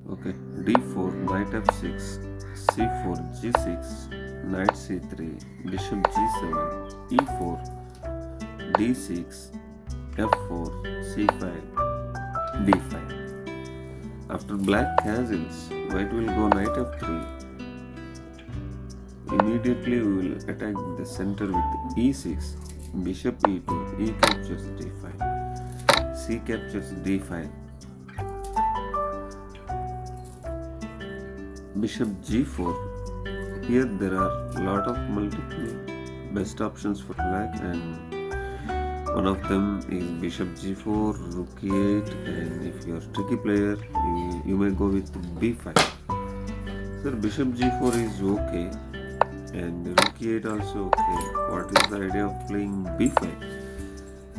Okay, d4, knight f6, c4, g6, knight c3, bishop g7, e4, d6, f4, c5, d5. After black castles, white will go knight f3. Immediately we will attack the center with e6, bishop e2, e captures d5, c captures d5, bishop g4. Here there are a lot of multiple best options for black, and one of them is bishop g4, rook e8, and if you are a tricky player, you may go with b5. Sir, bishop g4 is okay, and rook e8 also okay. What is the idea of playing b5?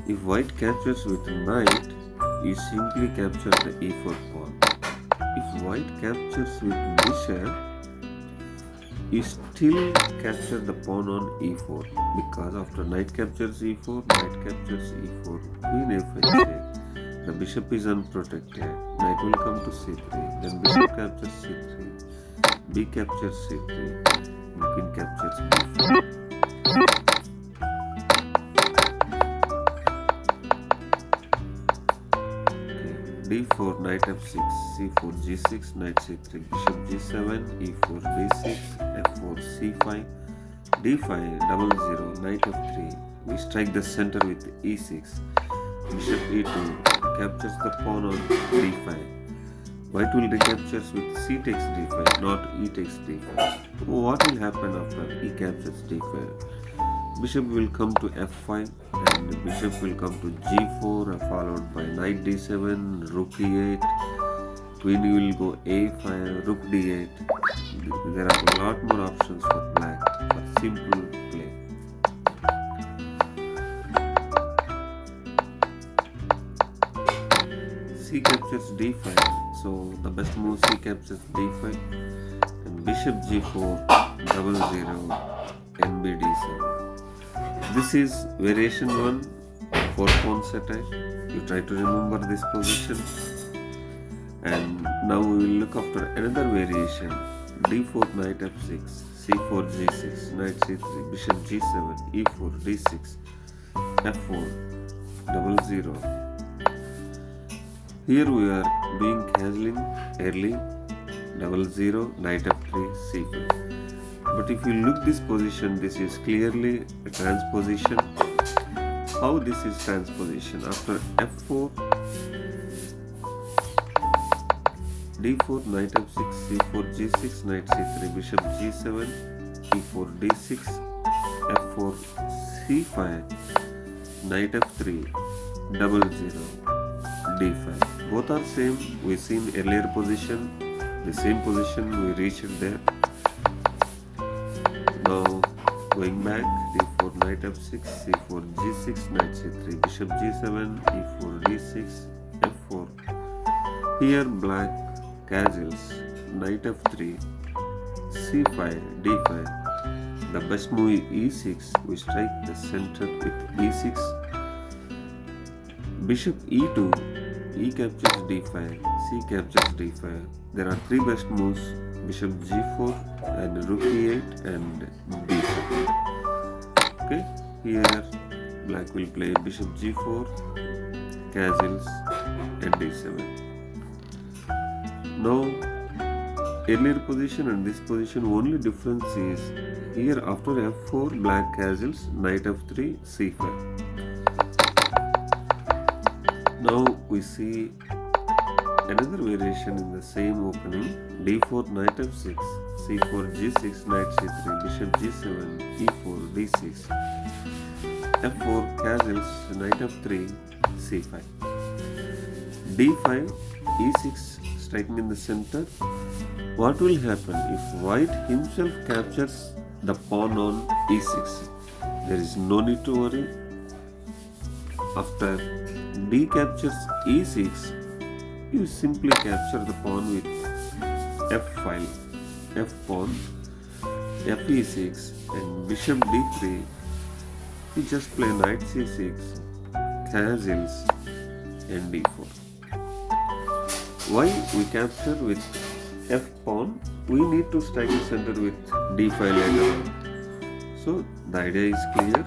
If white captures with knight, you simply capture the e4 pawn. If white captures with bishop, you still capture the pawn on e4, because after knight captures e4, knight captures e4, queen f5 check. The bishop is unprotected. Knight will come to c3, then bishop captures c3, b captures c3, and queen captures b4. d4, knight f6, c4, g6, knight c3, bishop g7, e4, d6, f4, c5, d5, double zero, knight f3. We strike the center with e6, bishop e2 captures the pawn on d5. White will recapture with c takes d5, not e takes d5. What will happen after e captures d5? Bishop will come to f5 and bishop will come to g4, followed by knight d7, rook e8, queen will go a5, rook d8. There are a lot more options for black for simple play. C captures d5, so the best move C captures d5, and bishop g4, double zero, nb d7. This is variation 1 for pawn attack. You try to remember this position. And now we will look after another variation. d4, knight f6, c4, g6, knight c3, bishop g7, e4, d6, f4, double zero. Here we are doing castling early, double zero, knight f3, c5. But if you look this position, this is clearly a transposition. How this is transposition? After f4, d4, knight f6, c4, g6, knight c3, bishop g7, e4, d6, f4, c5, knight f3, double zero, d5. Both are same. We seen earlier position, the same position we reached there. Now going back, d4, knight f6, c4, g6, knight c3, bishop g7, e4, d6, f4. Here black castles, knight f3, c5, d5. The best move is e6. We strike the center with e6. Bishop e2, e captures d5, c captures d5. There are three best moves: bishop g4 and rook e8 and d5. Okay, here black will play bishop g4, castles and d7. Now earlier position and this position, only difference is here after f4 black castles, knight f3, c5. Now we see another variation in the same opening: d4, knight f6, c4, g6, knight c3, bishop g7, e4, d6, f4, castles, knight f3, c5, d5, e6, striking in the center. What will happen if white himself captures the pawn on e6? There is no need to worry. After d captures e6, you simply capture the pawn with f5, f pawn, f e6, and bishop d3. You just play knight c6, castles, and d4. Why we capture with f pawn? We need to strike the center with d5 later on. So the idea is clear.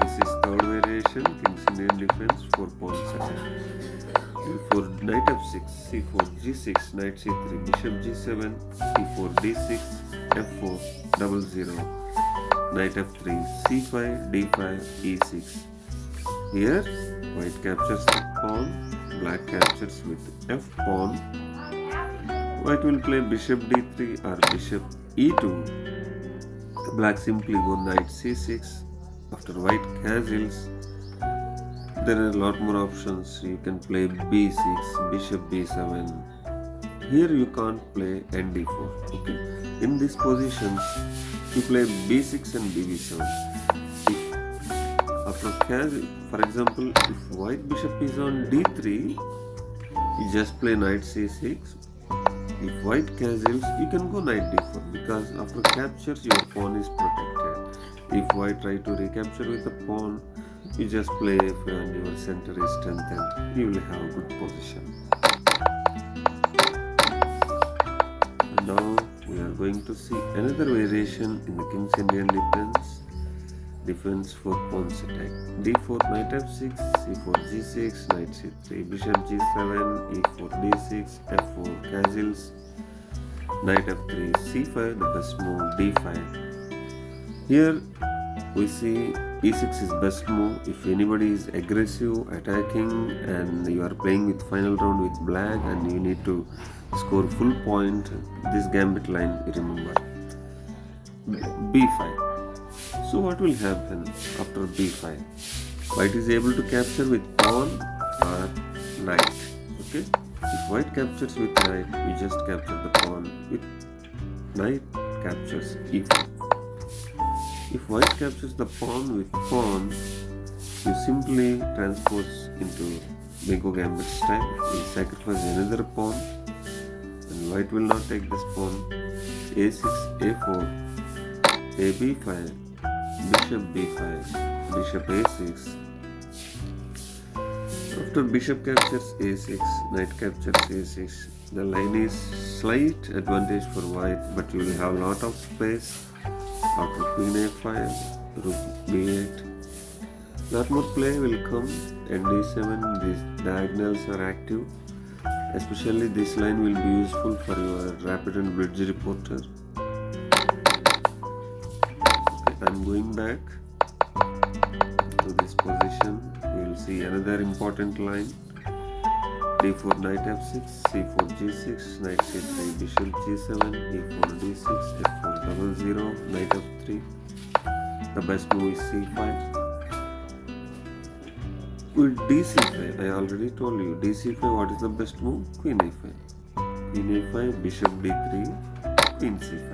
This is third variation, King's Indian defense for pawns attack. For knight f6, c4, g6, knight c3, bishop g7, e4, d6, f4, 00, knight f3, c5, d5, e6. Here, white captures the pawn, black captures with f pawn. White will play bishop d3 or bishop e2. Black simply go knight c6. After white castles, there are a lot more options. You can play b6, bishop b7. Here you can't play nd4. Okay. In these positions, you play b6 and bb7. After castle, for example, if white bishop is on d3, you just play knight c6. If white castles, you can go knight d4 because after captures your pawn is protected. If white try to recapture with the pawn, you just play f and your center is strengthened. You will have a good position. And now we are going to see another variation in the King's Indian defense for pawns attack. d4, knight f6, c4, g6, knight c3, bishop g7, e4, d6, f4, castles, knight f3, c5, the best move, d5. Here we see e6 is best move if anybody is aggressive, attacking, and you are playing with final round with black and you need to score full point. This gambit line, remember. b5. So what will happen after b5? White is able to capture with pawn or knight. Okay. If white captures with knight, you just capture the pawn. With knight captures e4. If white captures the pawn with pawn, you simply transpose into Bingo Gambit style. You sacrifice another pawn, and white will not take this pawn. a6, a4, ab5, bishop b5, bishop a6. After bishop captures a6, knight captures a6. The line is slight advantage for white, but you will have a lot of space. After queen a5, rook b8. Lot more play will come. And d7, these diagonals are active. Especially this line will be useful for your rapid and bridge reporter. Okay, I'm going back to this position. We will see another important line. d4, knight f6, c4, g6, knight c3, bishop g7, e4, d6, f4, 00, knight f3. The best move is c5. With dc5, I already told you, dc5, what is the best move? Queen a5. Queen a5, bishop d3, queen c5.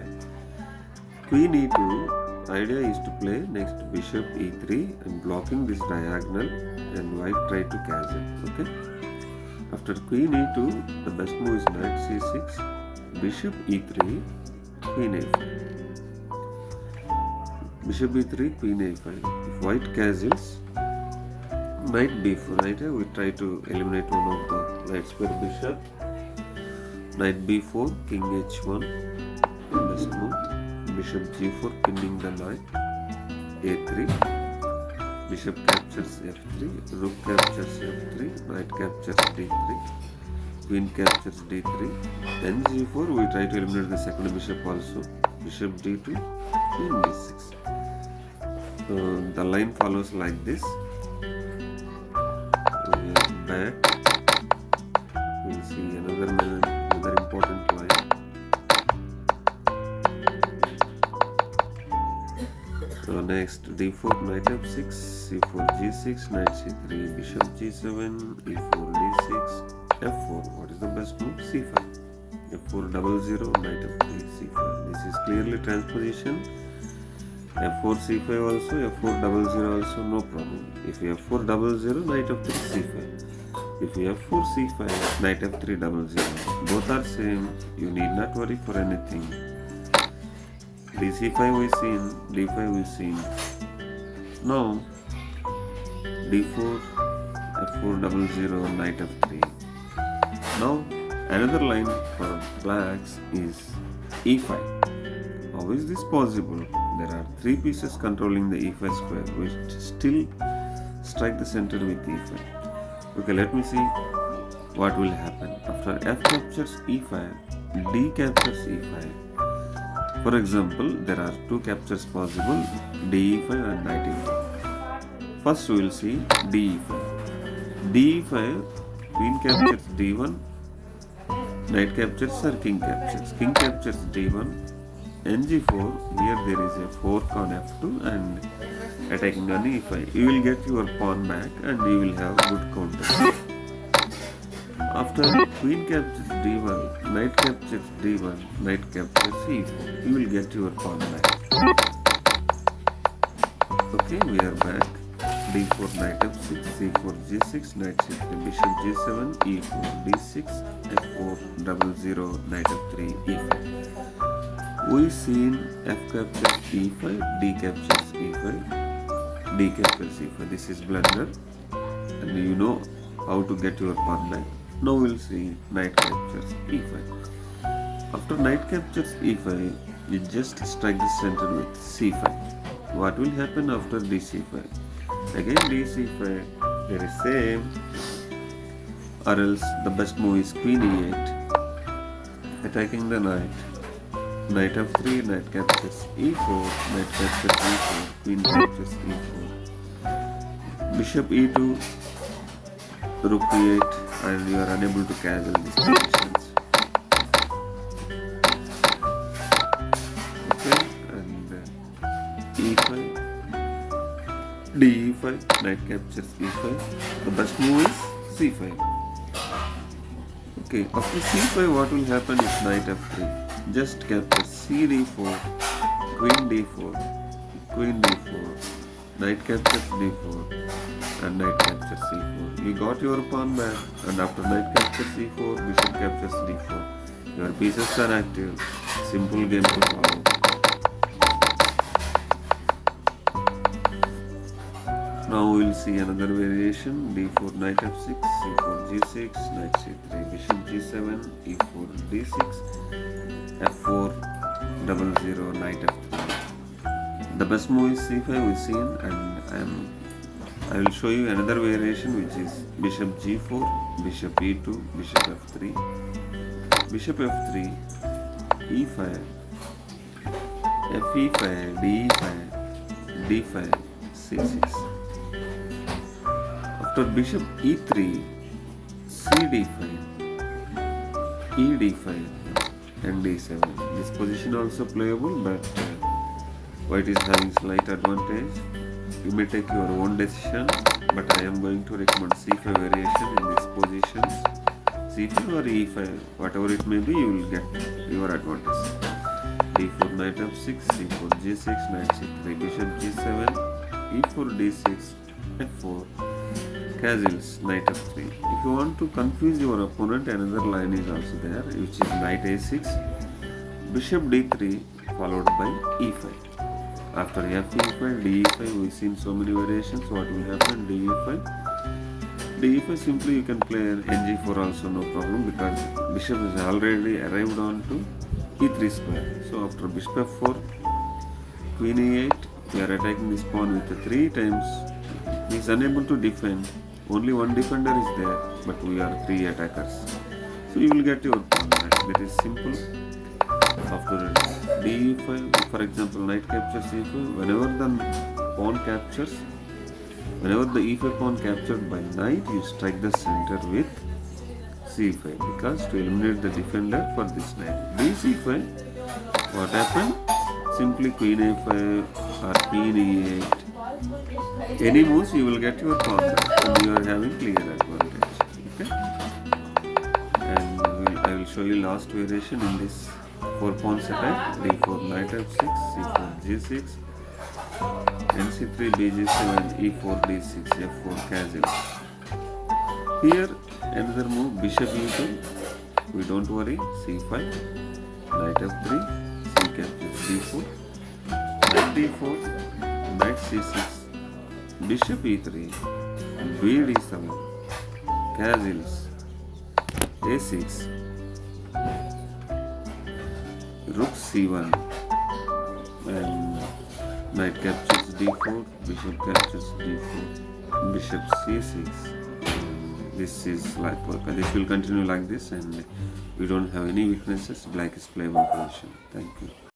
Queen e2, idea is to play next bishop e3 and blocking this diagonal, and white try to castle. Okay. After queen e2, the best move is knight c6, bishop e3, queen a5. Bishop e3, queen a5. If white castles, knight b4. Right? We try to eliminate one of the knights per bishop. Knight b4, king h1. Best move. Bishop g4, pinning the knight. a3. Bishop captures f3, rook captures f3, knight captures d3, queen captures d3, then g4, we try to eliminate the second bishop also, bishop d2, queen d6. The line follows like this. We are back. We will see another important line. So next d4, knight f6, c4, g6, knight c3, bishop g7, e4, d6, f4. What is the best move? c5. f4 00, knight f3, c5. This is clearly transposition. f4 c5 also, f4 00 also, no problem. If f4 00, knight f3 c5. If f4 c5, knight f3 00. Both are same. You need not worry for anything. dc5 we seen, d5 we seen. Now d4, f4 00, knight f3. Now another line for blacks is e5. How is this possible? There are three pieces controlling the e5 square which still strike the center with e5. Okay, let me see what will happen. After f captures e5, d captures e5. For example, there are two captures possible, d5 and knight e5. First we will see d5. d5, queen captures d1, knight captures or king captures. King captures d1, ng4, here there is a fork on f2 and attacking on e5. You will get your pawn back and you will have good counter. After queen captures d1, knight captures d1, knight captures e4. You will get your pawn back. Okay, we are back. d4, knight f6, c4, g6, knight c3, bishop g7, e4, d6, f4, 00, knight f3, e5. We seen f captures e5, d captures e5, d captures e5. This is blunder, and you know how to get your pawn back. Now we'll see knight captures e5. After knight captures e5, you just strike the center with c5. What will happen after dc5? Again dc5, there is same, or else the best move is queen e8, attacking the knight. Knight f3, knight captures e4, knight captures e4, queen captures e4. Bishop e2, rook e8, and you are unable to castle these positions. Okay, and e5, d5, knight captures e5. The best move is c5. Okay, after c5, what will happen is knight f3. Just capture c d4, queen d4, queen d4, knight captures d4, and knight captures c4. You got your pawn back, and after knight captures c4, bishop captures d4. Your pieces are active. Simple game to follow. Now we will see another variation. d4, knight f6, c4, g6, knight c3, bishop g7, e4, d6, f4, 00, knight f3. The best move is c5 we've seen, and I will show you another variation, which is bishop g4, bishop e2, bishop f3, bishop f3, e5, fe5, de5, d5, c6. After bishop e3, cd5, ed5, and d7. This position also playable, but white is having slight advantage. You may take your own decision, but I am going to recommend c5 variation in these positions. c5 or e5, whatever it may be, you will get your advantage. d4, knight f6, c4, g6, knight c3, bishop g7, e4, d6, f4, castles, knight f3. If you want to confuse your opponent, another line is also there, which is knight a6, bishop d3, followed by e5. After fe5, de5, we've seen so many variations. What will happen? de5. de5 simply you can play an ng4 also, no problem, because bishop is already arrived on to e3 square. So after bishop f4, queen e8, we are attacking this pawn with 3 times. He is unable to defend. Only one defender is there, but we are 3 attackers. So you will get your pawn back. That is simple. After d5, for example, knight captures e5. Whenever the pawn captures, whenever the e5 pawn captured by knight, you strike the center with c5, because to eliminate the defender for this knight. dc5, what happened? Simply queen a5 or queen e8. Any moves, you will get your pawn back, and you are having clear advantage. Okay, and I will show you last variation in this 4 pawns attack. d4, knight f6, c4, g6, nc3, bg7, e4, d6, f4, castles. Here another move, bishop e2. We don't worry, c5, knight f3, c captures d4, knight d4, knight c6, bishop e3, b d7, castles. a6, rook c1, and knight captures d4, bishop captures d4, bishop c6. This is like this will continue like this, and we don't have any weaknesses. Black is playable position. Thank you.